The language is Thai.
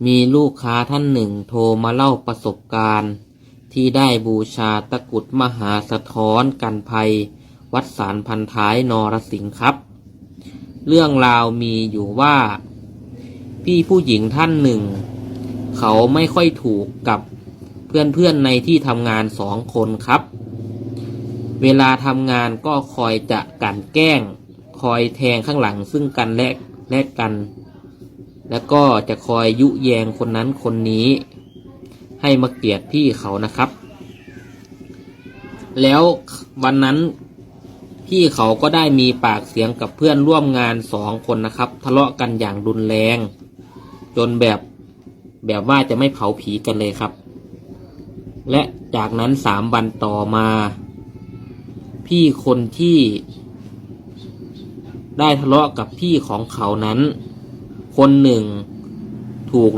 มีลูกค้าท่านหนึ่งโทรมาเล่าประสบการณ์ที่ได้บูชาตะกรุดมหาสะท้อนกันภัยวัดสารพันท้ายนรสิงห์ครับ เรื่องราวมีอยู่ว่าพี่ผู้หญิงท่านหนึ่งเขาไม่ค่อยถูกกับเพื่อนๆในที่ทำงาน2 คนครับเวลาทำงานก็คอยจะกลั่นแกล้งคอยแทงข้างหลังซึ่งกันและกัน แล้วก็จะคอยยุแยงคนนั้นคนนี้ให้มาเกลียดพี่เขานะครับแล้ววันนั้นพี่เขาก็ได้มีปากเสียงกับเพื่อนร่วมงาน2 คนนะครับทะเลาะกันอย่างรุนแรงจนแบบว่าจะไม่เผาผีกันเลยครับและจากนั้น3 วันต่อมาพี่คนที่ได้ทะเลาะกับพี่ของเขานั้นคนหนึ่งถูก